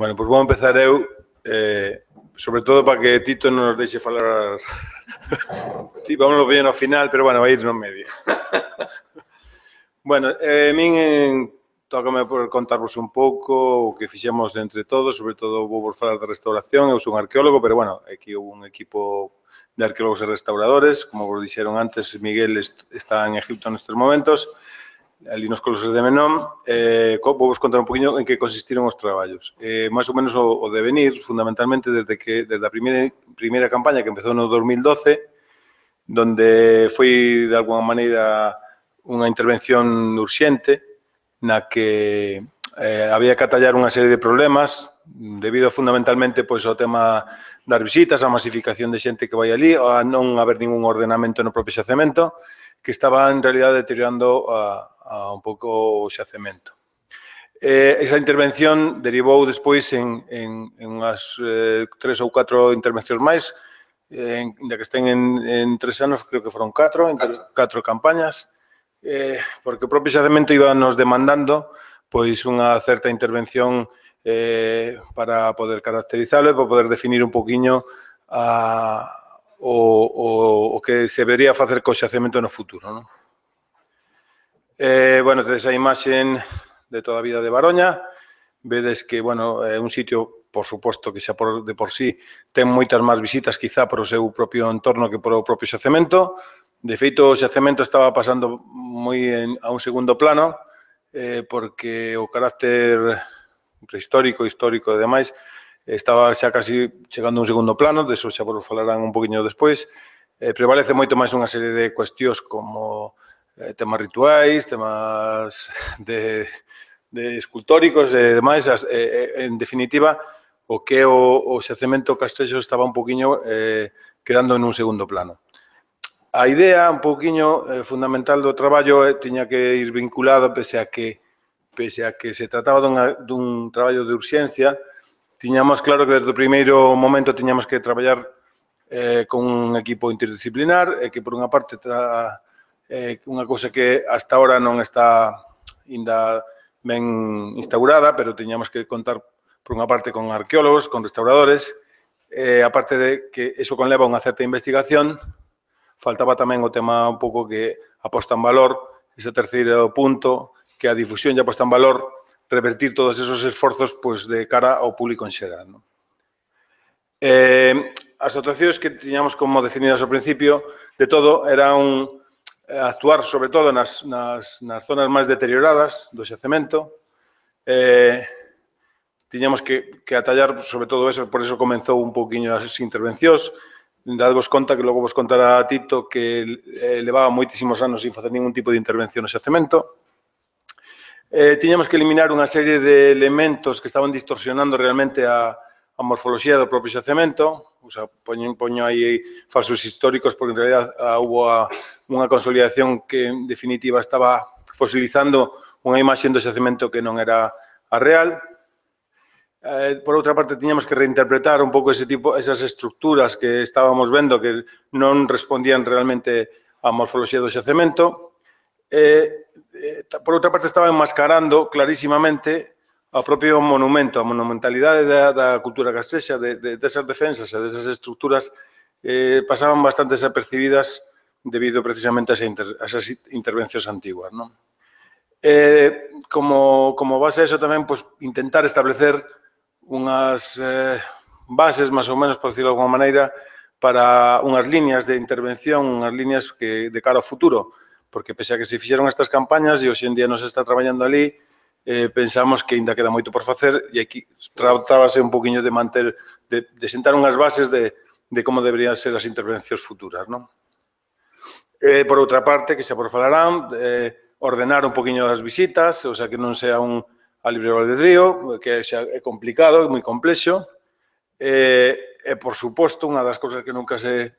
Bueno, pois vou empezar eu, sobre todo para que Tito non nos deixe falar. Sí, vámonos ver no final, pero bueno, vai ir no medio. Bueno, min tócame por contarvos un pouco o que fixemos entre todos, sobre todo vou por falar da restauración, eu sou un arqueólogo, pero bueno, aquí houve un equipo de arqueólogos e restauradores, como vos dixeron antes, Miguel está en Egipto nestes momentos, ali nos Colosos de Menón, vou vos contar un poquinho en que consistiron os traballos. Mais ou menos o devenir, fundamentalmente, desde a primeira campaña que empezou no 2012, donde foi, de alguma maneira, unha intervención urxente, na que había que atallar unha serie de problemas, debido fundamentalmente pois, ao tema das visitas, a masificación de xente que vai ali, a non haber ningún ordenamento no propio xacemento, que estaba, en realidad, deteriorando a un pouco o xacemento. Esa intervención derivou despois en unhas 3 ou 4 intervencións máis, ainda que estén en 3 anos, creo que foron 4 campañas, porque o propio xacemento iba nos demandando pois unha certa intervención para poder caracterizarlo e para poder definir un poquinho o que se vería facer co xacemento no futuro, non? Bueno, tedes a imaxen de toda a vida de Baroña, vedes que, bueno, é un sitio, por suposto, que xa de por sí ten moitas máis visitas, quizá por o seu propio entorno que por o propio xacemento. De feito, o xacemento estaba pasando moi a un segundo plano, porque o carácter prehistórico, histórico e demais, estaba xa casi chegando a un segundo plano, deso xa vos falarán un poquinho despois. Prevalece moito máis unha serie de cuestións como temas rituais, temas de escultóricos e demais. En definitiva, o que o xacemento castrexo estaba un poquinho quedando en un segundo plano. A idea, un poquinho fundamental do traballo, tiña que ir vinculado, pese a que se trataba dun traballo de urxencia, tiñamos claro que desde o primeiro momento tiñamos que traballar con un equipo interdisciplinar, que por unha parte unha cousa que hasta ahora non está ainda ben instaurada, pero tiñamos que contar por unha parte con arqueólogos, con restauradores, aparte de que eso conleva unha certa investigación, faltaba tamén o tema un pouco que aposta en valor, ese terceiro punto, que a difusión e a posta en valor, revertir todos esos esforzos pois, de cara ao público en xeral. Non? As actuacións que tiñamos como definidas ao principio, de todo, eran actuar sobre todo nas zonas máis deterioradas do xacemento. Tiñamos que atallar sobre todo eso, por eso comenzou un pouquiño as intervencións. Dadvos conta que logo vos contará a Tito que levaba moitísimos anos sin facer ningún tipo de intervención no xacemento. Tiñamos que eliminar unha serie de elementos que estaban distorsionando realmente a morfoloxía do propio xacemento. O sea, poño aí falsos históricos porque en realidad houve unha consolidación que en definitiva estaba fosilizando unha imaxe do xacemento que non era a real. Por outra parte, tiñamos que reinterpretar un pouco esas estructuras que estábamos vendo que non respondían realmente á morfoloxía do xacemento. Por outra parte, estaba enmascarando clarísimamente ao propio monumento, a monumentalidade da cultura castrexa, desas defensas e desas estructuras pasaban bastante desapercibidas debido precisamente a esas intervencións antiguas. Como base a eso tamén, intentar establecer unhas bases, máis ou menos, por decirlo de alguma maneira, para unhas líneas de intervención, unhas líneas que de cara ao futuro, porque pese a que se fixeron estas campañas e hoxe en día nos está traballando ali, pensamos que ainda queda moito por facer e aquí tratábase un poquinho de manter, de sentar unhas bases de como deberían ser as intervencións futuras. Por outra parte, que xa por falarán, ordenar un poquinho as visitas, o sea, que non sea a libre albedrío, que xa é complicado, é moi complexo. E, por suposto, unha das cousas que nunca se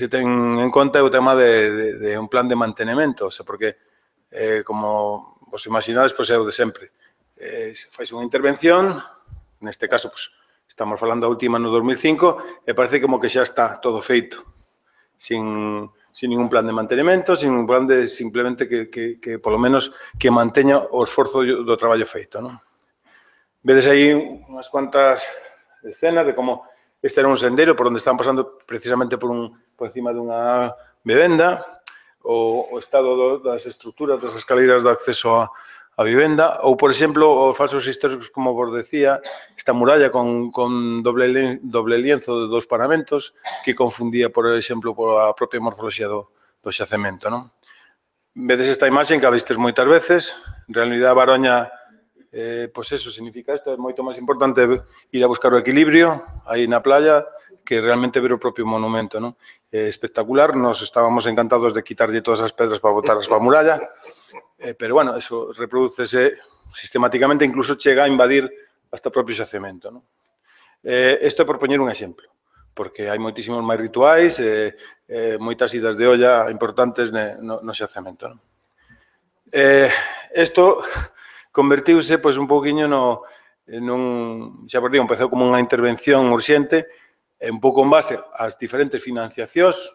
ten en conta é o tema de un plan de mantenimento, o sea, porque, como vos imaginades, é o de sempre. Faise unha intervención, neste caso, estamos falando da última no 2005, e parece como que xa está todo feito, sin ningún plan de mantenimento, sin un plan de simplemente que polo menos, que manteña o esforzo do traballo feito. Vedes aí unhas cuantas escenas de como este era un sendero por onde estaban pasando precisamente por encima dunha vivenda, o estado das estruturas, das escaleiras de acceso a vivenda, ou, por exemplo, os falsos históricos, como vos decía, esta muralla con doble lienzo de 2 paramentos que confundía, por exemplo, a propia morfoloxía do xacemento, non? Vedes esta imaxe que a vistes moitas veces. En realidad, Baroña, pois eso significa isto, é moito máis importante ir a buscar o equilibrio aí na playa que realmente ver o propio monumento, non? É espectacular, nos estábamos encantados de quitarlle todas as pedras para botarlas para a muralla, pero, bueno, eso reproducese sistemáticamente, incluso chega a invadir hasta o propio xacemento, non? Isto é por poñer un exemplo, porque hai moitísimos máis rituais e moitas idas de olla importantes no xacemento, non? Isto convertiuse, pois, un pouquiño xa por digo, empezou como unha intervención urxente, un pouco en base ás diferentes financiacións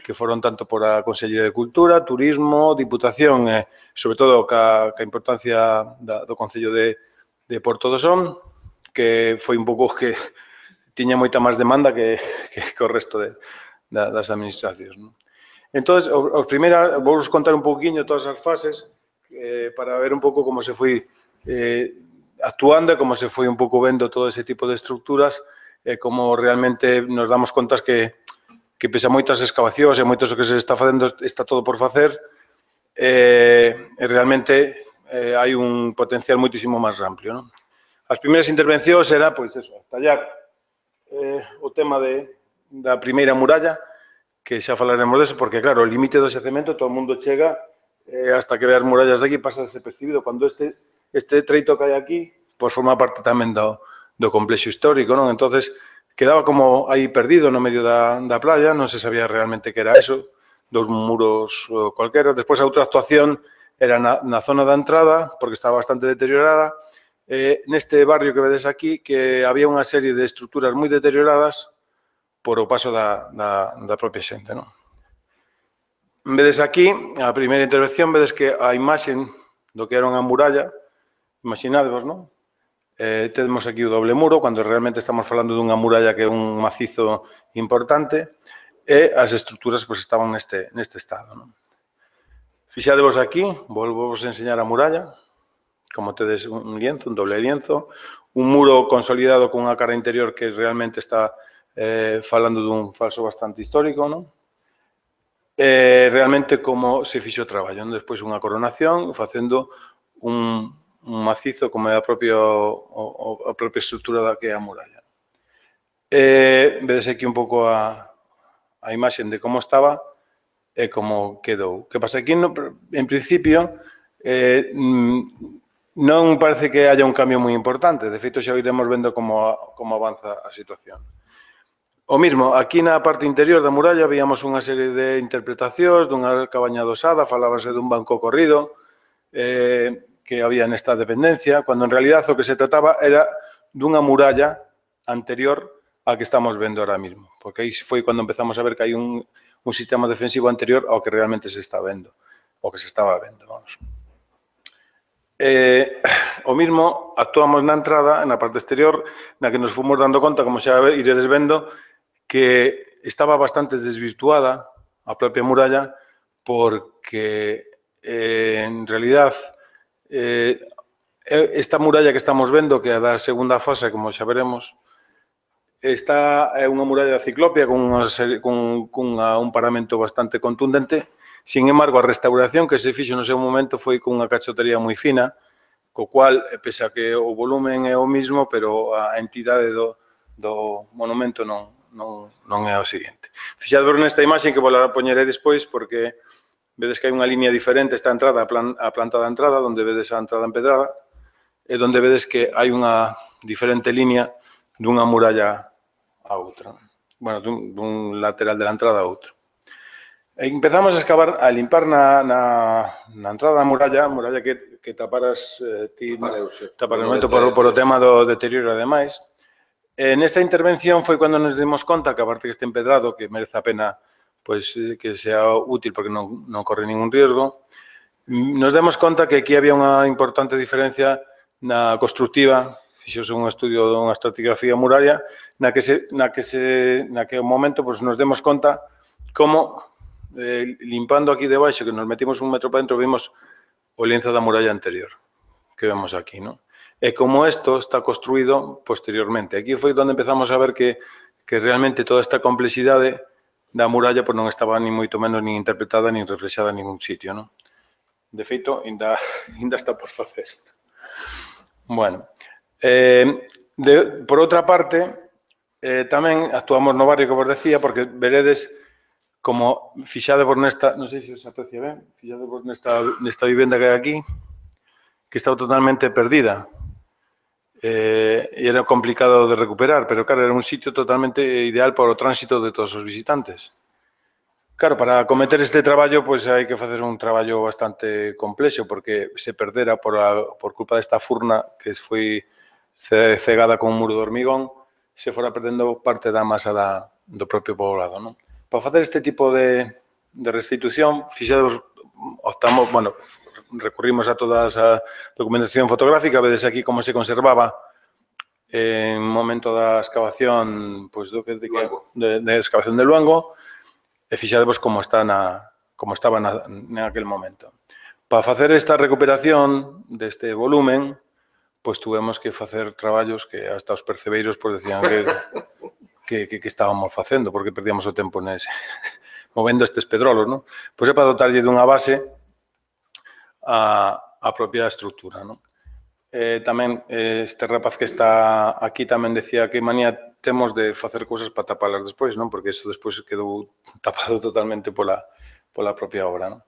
que foron tanto por a Consellería de Cultura, Turismo, Diputación e, sobre todo, ca importancia do Concello de Porto do Son, que foi un pouco que tiña moita máis demanda que o resto das administracións, non? Entón, os primeiros, vou contar un pouquiño todas as fases para ver un pouco como se foi actuando e como se foi un pouco vendo todo ese tipo de estructuras e como realmente nos damos contas que pese a moitas excavacións e moitos o que se está facendo está todo por facer e realmente hai un potencial moitísimo máis amplio, non? As primeiras intervencións era, pois, eso, tallar o tema da primeira muralla, que xa falaremos deso, porque, claro, o límite do xacemento, todo o mundo chega hasta que ve as murallas de aquí, pasa desapercibido. Cando este treito que hai aquí, pois forma parte tamén do complexo histórico, non? Entonces, quedaba como aí perdido no medio da playa, non se sabía realmente que era eso, dous muros cualquera. Despois, a outra actuación era na zona da entrada, porque estaba bastante deteriorada, neste barrio que vedes aquí, que había unha serie de estruturas moi deterioradas por o paso da propia xente, non? Vedes aquí, a primeira intervención, vedes que a imaxe do que era unha muralla, imaginadevos, non? Temos aquí o doble muro, cando realmente estamos falando dunha muralla que é un macizo importante, e as estruturas pois, estaban neste estado, non? Fixadevos aquí, volvos a enseñar a muralla, como tedes un lienzo, un doble lienzo, un muro consolidado con unha cara interior que realmente está falando dun falso bastante histórico, non? Realmente como se fixo o traballo, non? Despois unha coronación, facendo un macizo como é a propia estrutura da que é a muralla. Vedes aquí un pouco a imaxe de como estaba e como quedou. Que pasa aquí, en principio, non parece que haya un cambio moi importante. De feito, xa iremos vendo como avanza a situación. O mismo, aquí na parte interior da muralla víamos unha serie de interpretacións dunha cabaña adosada, falábase dun banco corrido que había nesta dependencia, cando en realidad o que se trataba era dunha muralla anterior a que estamos vendo ahora mismo, porque aí foi cando empezamos a ver que hai un sistema defensivo anterior ao que realmente se está vendo, o que se estaba vendo, vamos. O mismo, actuamos na entrada, na parte exterior, na que nos fomos dando conta, como xa iredes vendo, que estaba bastante desvirtuada a propia muralla porque, en realidad, esta muralla que estamos vendo, que é da segunda fase, como xa veremos, é unha muralla ciclópea con un paramento bastante contundente. Sin embargo, a restauración que se fixo no seu momento foi con unha cachotería moi fina, co cual, pese a que o volumen é o mismo, pero a entidade do monumento non é o seguinte. Fixadvos nesta imaxe que vou a poñerei despois, porque vedes que hai unha línea diferente esta entrada, a planta da entrada, onde vedes a entrada empedrada, e onde vedes que hai unha diferente línea dunha muralla a outra. Bueno, dun lateral de la entrada a outro. Empezamos a excavar, a limpar na entrada da muralla que taparas ti taparas momento por o tema do deterioro ademais. Nesta intervención foi cando nos dimos conta que, aparte que este empedrado, que merece a pena pois, que sea útil porque non corre ningún riesgo, nos demos conta que aquí había unha importante diferencia na constructiva fixose un estudio dunha estratigrafía muraria na que ao momento pues, nos demos conta como limpando aquí debaixo, que nos metimos 1 metro para dentro, vimos o lienzo da muralla anterior que vemos aquí, ¿no? E como isto está construído posteriormente. Aquí foi onde empezamos a ver que realmente toda esta complexidade da muralla pues, non estaba ni moito menos ni interpretada ni reflexada en ningún sitio, ¿no? De feito, ainda está por facer. Bueno, por outra parte, tamén actuamos no barrio que vos decía, porque veredes como fixadevos nesta, non sei se se aprecia ben, fixadevos nesta vivenda que hai aquí, que estaba totalmente perdida. E era complicado de recuperar, pero claro, era un sitio totalmente ideal para o tránsito de todos os visitantes. Claro, para acometer este traballo, pois hai que facer un traballo bastante complexo, porque se perdera por culpa desta furna que foi cegada con un muro de hormigón, se fora perdendo parte da masa do propio poblado, non? Para facer este tipo de restitución, optamos, bueno, recurrimos a toda a documentación fotográfica, vedes aquí como se conservaba en momento da excavación, pois de excavación de Luengo, e fixadevos como estaba naquele momento. Para facer esta recuperación deste volumen, pois tuvemos que facer traballos que hasta os percebeiros pois, decían que estábamos facendo, porque perdíamos o tempo movendo estes pedrolos, non? Pois é para dotarlle dunha base a propia estrutura, non? Tamén este rapaz que está aquí tamén decía que manía temos de facer cousas para tapalas despois, non? Porque iso despois quedou tapado totalmente pola propia obra, non?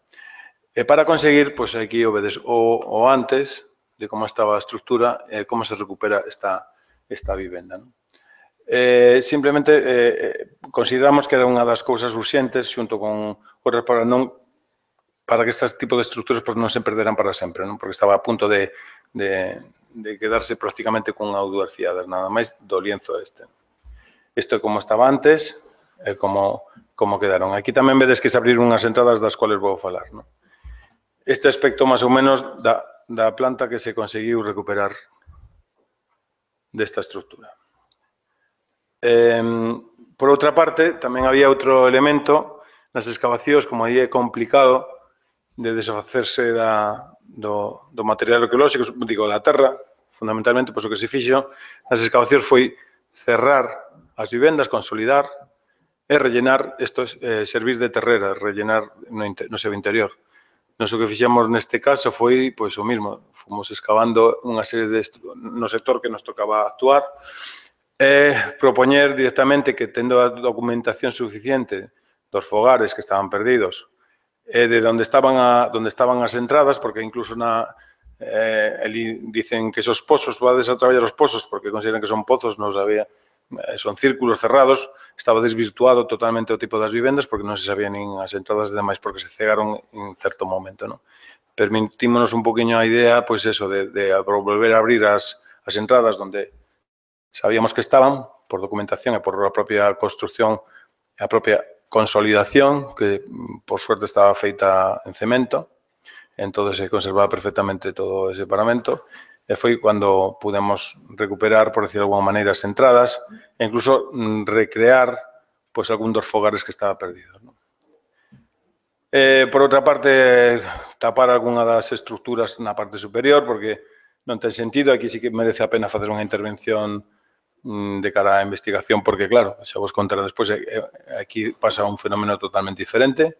E para conseguir, pois aquí o vedes o antes de como estaba a estrutura e como se recupera esta vivenda, non? Simplemente consideramos que era unha das cousas urxentes xunto con outras para que este tipo de estruturas non se perderan para sempre, non? Porque estaba a punto de quedarse prácticamente con augas fiadas, nada máis do lienzo este. Isto é como estaba antes e como quedaron. Aquí tamén vedes que se abriron unhas entradas das cuales vou falar, non? Este aspecto máis ou menos da planta que se conseguiu recuperar desta estrutura. Por outra parte, tamén había outro elemento nas excavacións, como aí é complicado de desfacerse do material arqueolóxico, digo, da terra, fundamentalmente, pois o que se fixo nas excavacións foi cerrar as vivendas, consolidar e rellenar, isto é servir de terrera, rellenar no seu interior. Nos o que fixemos neste caso foi pois o mismo, fomos excavando unha serie no sector que nos tocaba actuar e propoñer directamente que tendo a documentación suficiente dos fogares que estaban perdidos e de onde estaban as entradas, porque incluso dicen que esos pozos, vades a traballar os pozos porque consideran que son pozos, non sabía, son círculos cerrados, estaba desvirtuado totalmente o tipo das vivendas porque non se sabían nin as entradas e demais porque se cegaron en certo momento, non? Permitímonos un poquinho a idea, pois eso, de volver a abrir as entradas onde sabíamos que estaban, por documentación e por a propia construcción e a propia consolidación, que por suerte estaba feita en cemento, entón se conservaba perfectamente todo ese paramento, e foi cando pudemos recuperar, por decir de alguma maneira, as entradas e incluso recrear pois, algún dos fogares que estaba perdido. Por outra parte, tapar algunha das estructuras na parte superior, porque non ten sentido, aquí sí que merece a pena facer unha intervención de cara á investigación, porque, claro, xa vos contaré despois, aquí pasa un fenómeno totalmente diferente.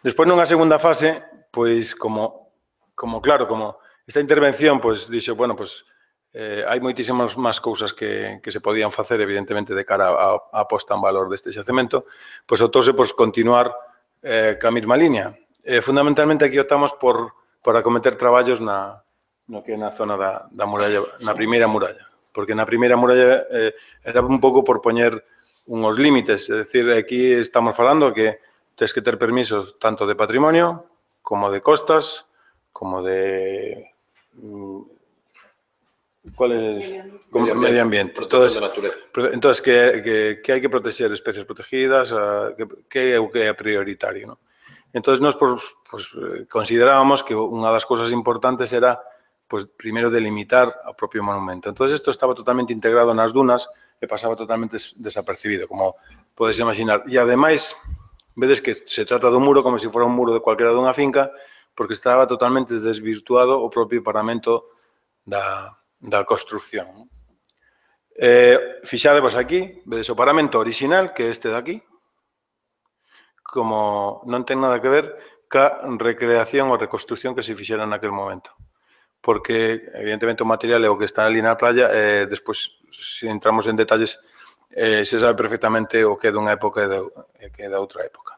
Despois, nunha segunda fase, pois, como esta intervención, pois, dixo, bueno, pois, hai moitísimas máis cousas que se podían facer, evidentemente, de cara á posta en valor deste xacemento, pois, optouse por continuar ca mesma línea. Fundamentalmente, aquí optamos por acometer traballos no que é na zona da muralla, na primeira muralla, porque na primeira muralla era un pouco por poñer uns límites, é dicir, aquí estamos falando que tens que ter permisos tanto de patrimonio, como de costas, como de... ¿Cuál es? Medio ambiente. Entonces, que hai que proteger especies protegidas, que é prioritario, non? Entón, nós considerábamos que unha das cousas importantes era pois, primeiro delimitar o propio monumento. Entón, isto estaba totalmente integrado nas dunas e pasaba totalmente desapercibido, como podes imaginar. E, ademais, vedes que se trata dun muro como se fora un muro de cualquera dunha finca, porque estaba totalmente desvirtuado o propio paramento da construcción. Fixadevos aquí, vedes o paramento orixinal, que é este de aquí, como non ten nada que ver ca recreación ou reconstrucción que se fixera naquel momento. Porque, evidentemente, o material é o que está ali na playa, e despois, se entramos en detalles, se sabe perfectamente o que é dunha época e que é da outra época.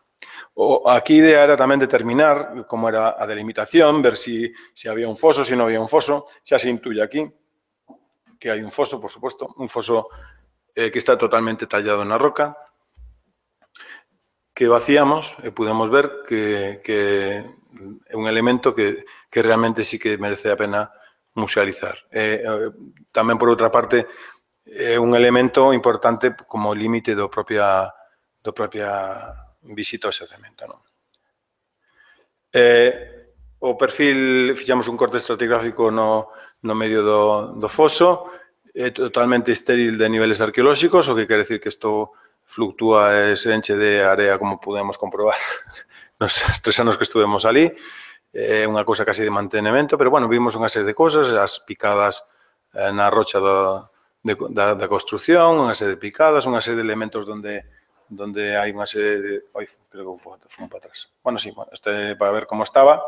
Aquí a idea era tamén determinar como era a delimitación, ver si había un foso, si non había un foso. Xa se intuye aquí que hai un foso, por suposto, un foso que está totalmente tallado na roca, que vacíamos e pudemos ver que é un elemento que realmente sí que merece a pena musealizar. Tamén, por outra parte, é un elemento importante como límite do propia visita ao xacemento. O perfil, fixamos un corte estratigráfico no medio do foso, é totalmente estéril de niveles arqueolóxicos, o que quere decir que isto fluctúa e se enche de area, como podemos comprobar nos 3 anos que estuvemos ali. É unha cousa casi de mantenimento, pero, bueno, vimos unha serie de cousas, as picadas na rocha da construcción, unha serie de picadas, unha serie de elementos donde hai unha serie de... Oi, creo que fui para atrás. Bueno, sí, este para ver como estaba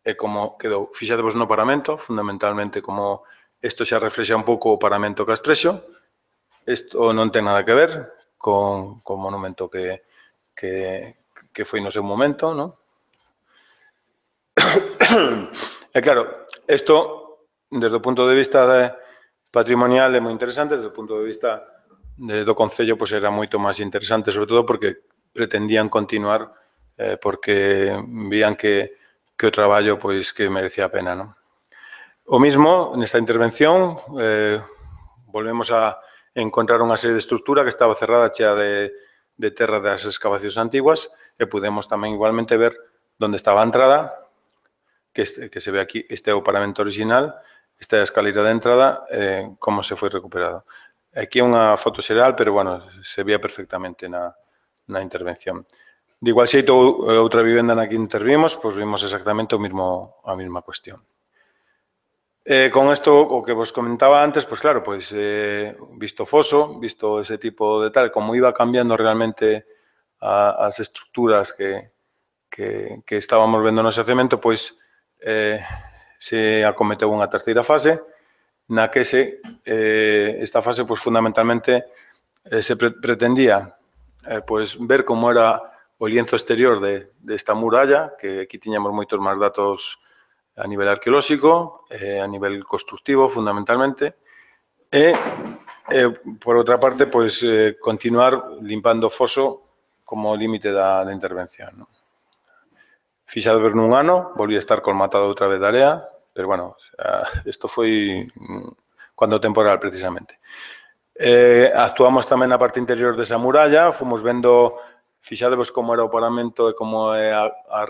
e como quedou. Fixadevos no paramento, fundamentalmente, como isto xa reflexa un pouco o paramento castrexo. Isto non ten nada que ver con o monumento que foi no seu momento, non? E claro, isto, desde o punto de vista patrimonial, é moi interesante, desde o punto de vista do Concello, pois era moito máis interesante, sobre todo porque pretendían continuar, porque vían que o traballo, pois, que merecía a pena, non? O mismo, nesta intervención, volvemos a encontrar unha serie de estructura que estaba cerrada, chea de terra das excavacións antiguas, e pudemos tamén igualmente ver onde estaba a entrada, que se ve aquí, este é o paramento original, esta é a escalera de entrada, como se foi recuperado. Aquí é unha foto xeral, pero, bueno, se vía perfectamente na intervención. De igual xeito, outra vivenda na que intervimos, pois vimos exactamente a mesma cuestión. Con isto, o que vos comentaba antes, pois claro, pois visto o foso, visto ese tipo de tal, como iba cambiando realmente as estructuras que estábamos vendo no xacemento, pois se acometeu unha terceira fase, na que esta fase, pois fundamentalmente, se pretendía pois ver como era o lienzo exterior desta muralla, que aquí tiñamos moitos máis datos a nivel arqueolóxico, a nivel constructivo, fundamentalmente, e, por outra parte, pois, continuar limpando o foso como límite da intervención. Fixadevos nun ano, volví a estar colmatado outra vez de area, pero, bueno, isto foi cando temporal, precisamente. Actuamos tamén na parte interior desa muralla, fomos vendo... Fixadevos como era o paramento e como é a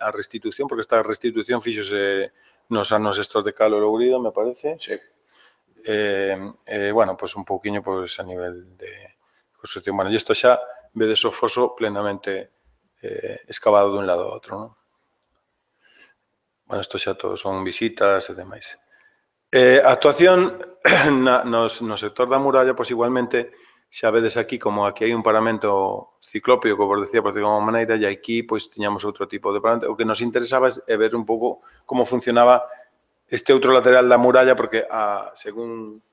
restitución, porque esta restitución fíxose nos anos estos de Calo Lourido, me parece. Sí. Bueno, pois un pouquiño a nivel de construcción. Bueno, e isto xa vedes o foso plenamente excavado dun lado ao outro, non? Bueno, isto xa todos son visitas e demais. A actuación no sector da muralla, pois igualmente, xa vedes aquí como aquí hai un paramento ciclópeo, como vos decía, por decirlo de alguma maneira, e aquí pois tiñamos outro tipo de paramento. O que nos interesaba é ver un pouco como funcionaba este outro lateral da muralla, porque según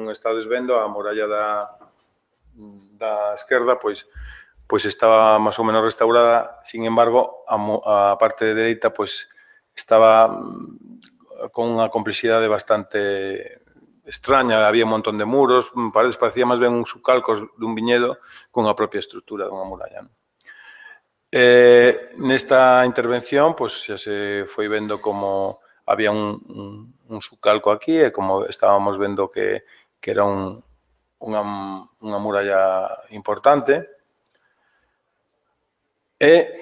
estades vendo, a muralla da esquerda pois estaba máis ou menos restaurada, sin embargo, a parte de dereita pois estaba con unha complexidade bastante extraña, había un montón de muros, paredes, parecía máis ben un subcalcos dun viñedo con a propia estrutura dunha muralla. Nesta intervención, pois, xa se foi vendo como había un subcalco aquí e como estábamos vendo que era unha muralla importante. E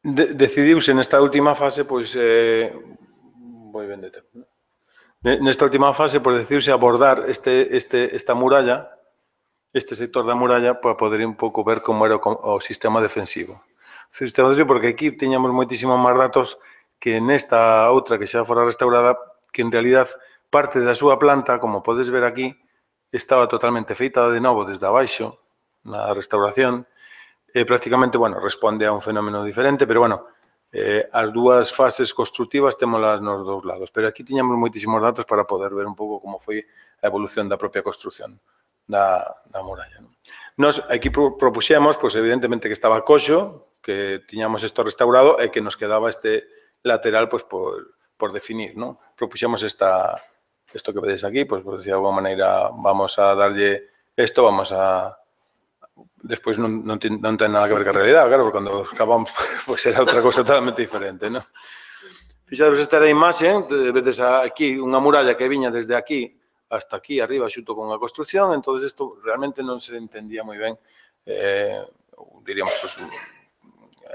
decidiuse nesta última fase, pois, moi ben de tempo. Nesta última fase, por decirse, abordar esta muralla, este sector da muralla, para poder un pouco ver como era o sistema defensivo. O sistema defensivo, porque aquí tiñamos moitísimos máis datos que nesta outra que xa fora restaurada, que en realidad parte da súa planta, como podes ver aquí, estaba totalmente feita de novo desde abaixo, na restauración, prácticamente, bueno, responde a un fenómeno diferente, pero, bueno, as dúas fases constructivas témolas nos dous lados, pero aquí tiñamos moitísimos datos para poder ver un pouco como foi a evolución da propia construcción da muralla. Nos aquí propuxemos, pois, evidentemente, que estaba coxo, que tiñamos isto restaurado e que nos quedaba este lateral, pois, por definir, non? Propuxemos isto que vedes aquí, pois, por decir de alguma maneira, vamos a darlle isto, vamos a... Despois non ten nada que ver ca realidade, claro, porque cando acabamos, pois era outra cousa totalmente diferente, non? Fixaros, esta era a imaxe, vedes aquí unha muralla que viña desde aquí hasta aquí arriba xunto con a construcción, entón isto realmente non se entendía moi ben, diríamos, pois,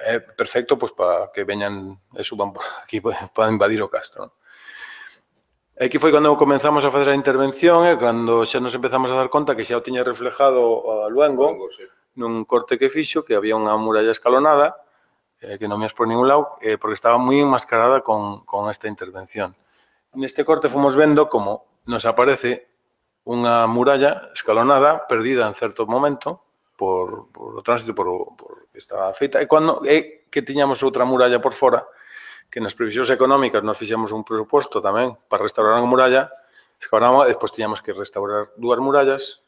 é perfecto pois para que veñan e suban por aquí para invadir o castro, non? Aquí foi cando comenzamos a fazer a intervención e cando xa nos empezamos a dar conta que xa o tiña reflejado a Luengo nun corte que fixo, que había unha muralla escalonada, que non ías por ningún lado, porque estaba moi enmascarada con esta intervención. Neste corte fomos vendo como nos aparece unha muralla escalonada, perdida en certo momento, por o tránsito, por que estaba feita, e que tiñamos outra muralla por fora, que nas previsións económicas nos fixemos un presuposto tamén para restaurar a muralla, escalonamos, e despois tiñamos que restaurar dúas murallas,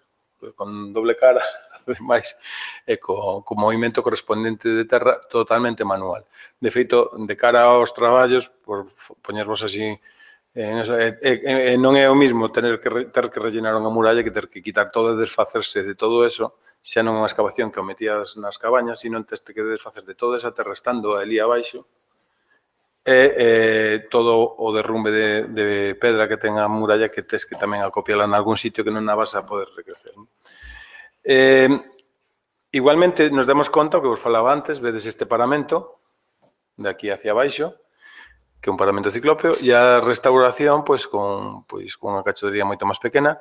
con doble cara, ademais, e co movimento correspondente de terra totalmente manual. De feito, de cara aos traballos, por poñervos así, non é o mismo ter que rellenar unha muralla que ter que quitar todo e desfacerse de todo eso, xa non é unha excavación que o metías nas cabañas, sino tes que desfacer de toda esa terra estando ali abaixo, e todo o derrumbe de pedra que ten a muralla que tes que tamén acopiala en algún sitio que non a vas a poder recrecer. Igualmente, nos demos conta, o que vos falaba antes, vedes este paramento, de aquí hacia abaixo, que é un paramento ciclópeo, e a restauración, pois, con unha cachotería moito máis pequena.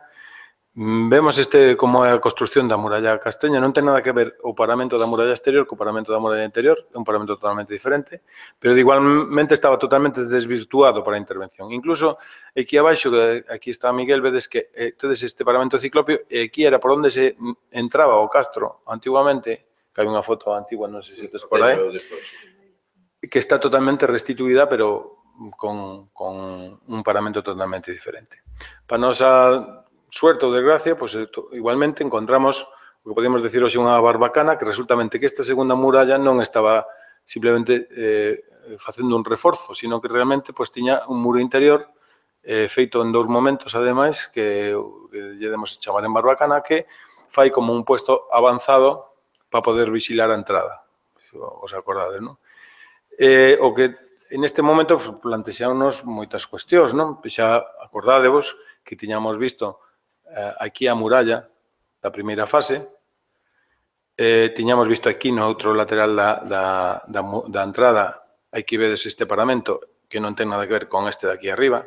Vemos como é a construcción da muralla castreña, non ten nada que ver o paramento da muralla exterior co paramento da muralla interior, é un paramento totalmente diferente, pero igualmente estaba totalmente desvirtuado para a intervención. Incluso aquí abaixo, aquí está Miguel, vedes que tedes este paramento ciclópeo e aquí era por onde se entraba o castro antiguamente, que hai unha foto antigua, non sei se tes por aí, que está totalmente restituída, pero con un paramento totalmente diferente. Para nosa suerte ou desgracia, pois igualmente encontramos o que podemos decir hoxe unha barbacana, que resultamente que esta segunda muralla non estaba simplemente facendo un reforzo, sino que realmente pois tiña un muro interior feito en dous momentos, ademais, que lle demos chamar en barbacana, que fai como un puesto avanzado para poder vixilar a entrada. Os acordades, non? O que neste momento plantexámonos moitas cuestións, non? Xa acordádevos que tiñamos visto aquí a muralla da primeira fase, tiñamos visto aquí no outro lateral da entrada, aquí vedes este paramento que non ten nada que ver con este de aquí arriba.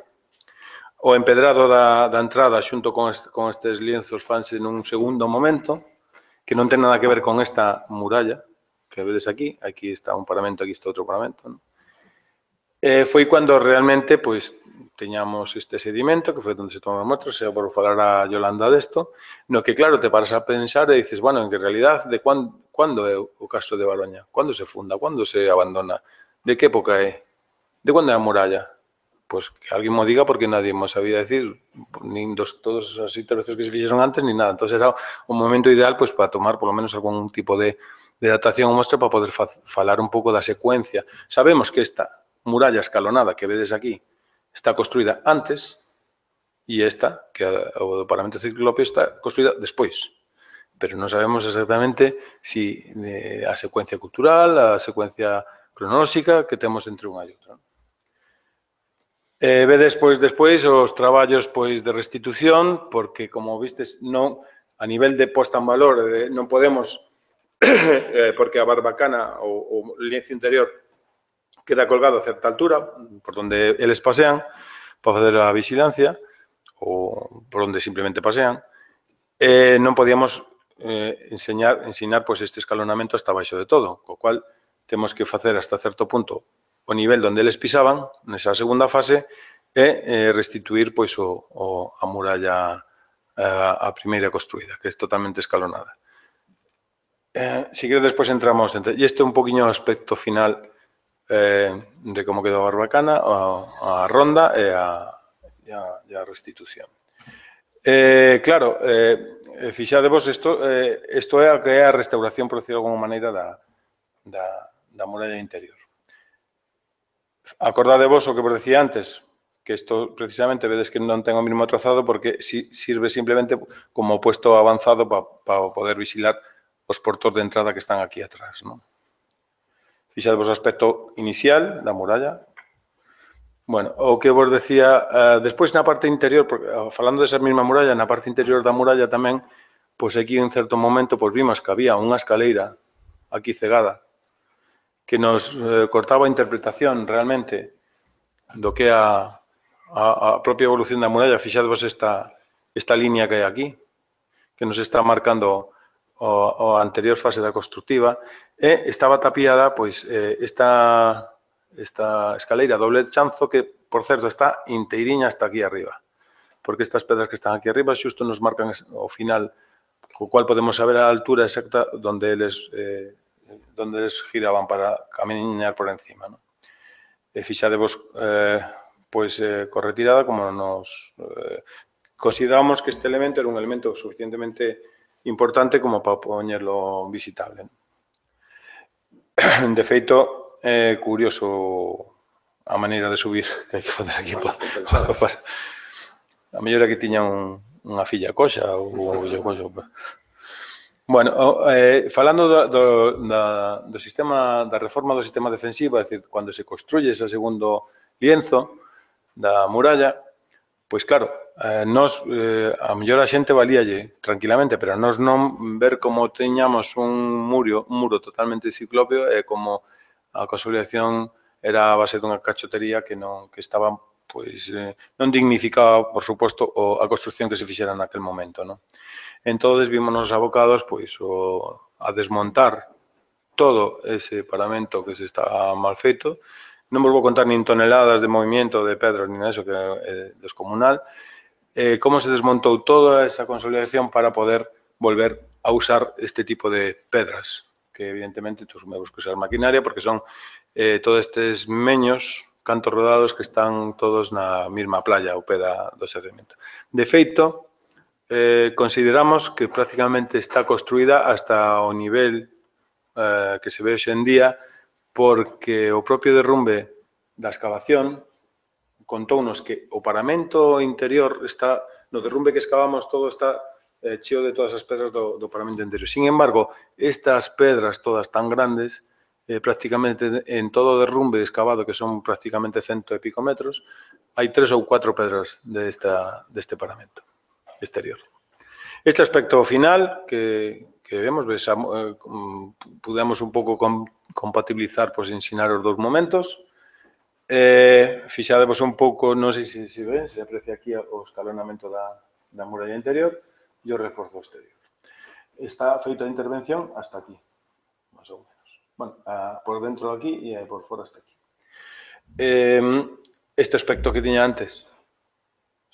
O empedrado da entrada xunto con estes lienzos fanse nun segundo momento, que non ten nada que ver con esta muralla que vedes aquí está un paramento, aquí está outro paramento, non? Foi cando realmente, pois, teñamos este sedimento, que foi onde se toman mostras, xa por falar a Yolanda desto, no que, claro, te paras a pensar e dices, bueno, en que realidad, de cando é o castro de Baroña? Cando se funda? Cando se abandona? De que época é? De cando é a muralla? Pois que alguén mo diga, porque nadie mo sabía decir, nin todas as intervencións que se fixeron antes, nin nada. Entón, era o momento ideal pois para tomar, polo menos, algún tipo de datación ou mostra para poder falar un pouco da secuencia. Sabemos que esta muralla escalonada que vedes aquí está construída antes e esta, que o do paramento ciclópeo, está construída despois. Pero non sabemos exactamente si a secuencia cultural, a secuencia cronolóxica que temos entre unha e outra. Vedes, pois, despois os traballos de restitución, porque, como vistes, non a nivel de posta en valor non podemos, porque a barbacana, o lienzo interior, queda colgado a certa altura, por donde eles pasean, para facer a vigilancia, ou por onde simplemente pasean, non podíamos ensinar pois, este escalonamento hasta baixo de todo, co cual temos que facer hasta certo punto o nivel onde eles pisaban, nesa segunda fase, e restituir pois, a muralla a primeira construída, que é totalmente escalonada. Si queres, despois entramos... E este é un poquinho o aspecto final de como quedou a Barbacana, a ronda e a restitución. Claro, fixadevos, isto é a que é a restauración, por decirlo de alguma maneira, da muralla interior. Acordadevos o que vos decía antes, que isto precisamente vedes que non ten o mesmo trazado porque sirve simplemente como puesto avanzado para poder vigilar os portos de entrada que están aquí atrás, non? Fixadevos o aspecto inicial da muralla. Bueno, o que vos decía, despois na parte interior, falando desa mesma muralla, na parte interior da muralla tamén, pois aquí en certo momento pois vimos que había unha escaleira aquí cegada que nos cortaba a interpretación realmente do que é a propia evolución da muralla. Fixadevos esta línea que hai aquí, que nos está marcando a anterior fase da constructiva, e estaba tapiada pois esta escaleira doble chanzo que, por certo, está inteiriña hasta aquí arriba, porque estas pedras que están aquí arriba xusto nos marcan o final, co cual podemos saber a altura exacta donde eles giraban para camiñar por encima, non? E fixadevos, pois, co retirada, como nos consideramos que este elemento era un elemento suficientemente importante como para poñerlo visitable. De feito, é curioso a maneira de subir que hai que fazer aquí. A mellor é que tiña unha filla coxa ou coxa. Bueno, falando do sistema, da reforma do sistema defensivo, é dicir, cando se construye ese segundo lienzo da muralla, pois claro, nos, a mellor a xente valíalle tranquilamente, pero nos non ver como teñamos un muro totalmente ciclópeo e como a consolidación era a base dunha cachotería que estaba, pois, non dignificaba, por suposto, a construcción que se fixera naquel momento, non? Entón, vímonos abocados pois, a desmontar todo ese paramento que se está mal feito. Non vos vou contar nin toneladas de movimiento de pedras, nin eso, que é descomunal. Como se desmontou toda esa consolidación para poder volver a usar este tipo de pedras, que evidentemente tuvimos que usar maquinaria, porque son todos estes meños, cantos rodados, que están todos na mesma playa, ao pé do xacemento. De feito, consideramos que prácticamente está construída hasta o nivel que se ve hoxe en día, porque o propio derrumbe da excavación contounos que o paramento interior está, no derrumbe que excavamos, todo está cheo de todas as pedras do paramento interior. Sin embargo, estas pedras todas tan grandes, prácticamente en todo o derrumbe excavado, que son prácticamente 100 e pico metros, hai 3 ou 4 pedras deste paramento exterior. Este aspecto final que vemos, pudemos un pouco compatibilizar, pois, ensinar os dous momentos. Fixadevos un pouco, non sei se ve, se aprecia aquí o escalonamento da muralla interior e o reforzo exterior. Está feita a intervención hasta aquí, máis ou menos. Bueno, por dentro aquí e por fora hasta aquí. Este aspecto que tiña antes,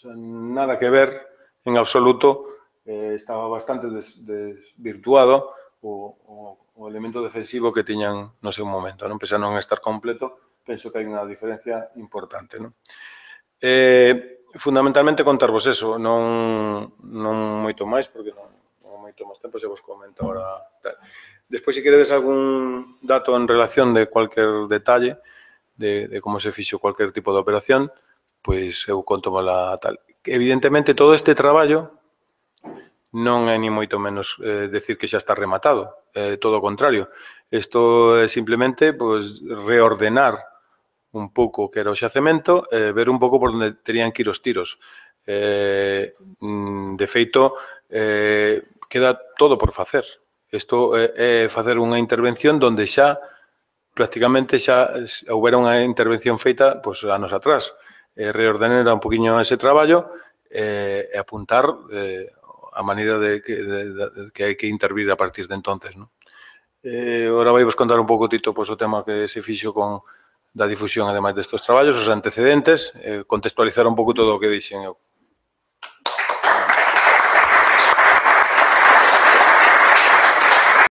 nada que ver en absoluto, estaba bastante desvirtuado o elemento defensivo que tiñan no seu momento. Non pese a non estar completo, penso que hai unha diferencia importante. Fundamentalmente contarvos eso, non moito máis, porque non moito máis tempo, se vos comento agora. Despois, se queredes algún dato en relación de cualquier detalle, de como se fixo cualquier tipo de operación, pois eu contomola tal. Evidentemente, todo este traballo non é ni moito menos decir que xa está rematado, todo o contrario. Isto é simplemente reordenar un pouco que era o xacemento, ver un pouco por onde terían que ir os tiros. De feito, queda todo por facer. Isto é facer unha intervención onde xa prácticamente xa houbera unha intervención feita anos atrás. reordenar un poquinho ese traballo e apuntar a maneira de que hai que intervir a partir de entonces, non? Ora vai vos contar un pouco, Tito, pois, o tema que se fixo con da difusión, ademais destes traballos, os antecedentes, contextualizar un pouco todo o que dixen eu.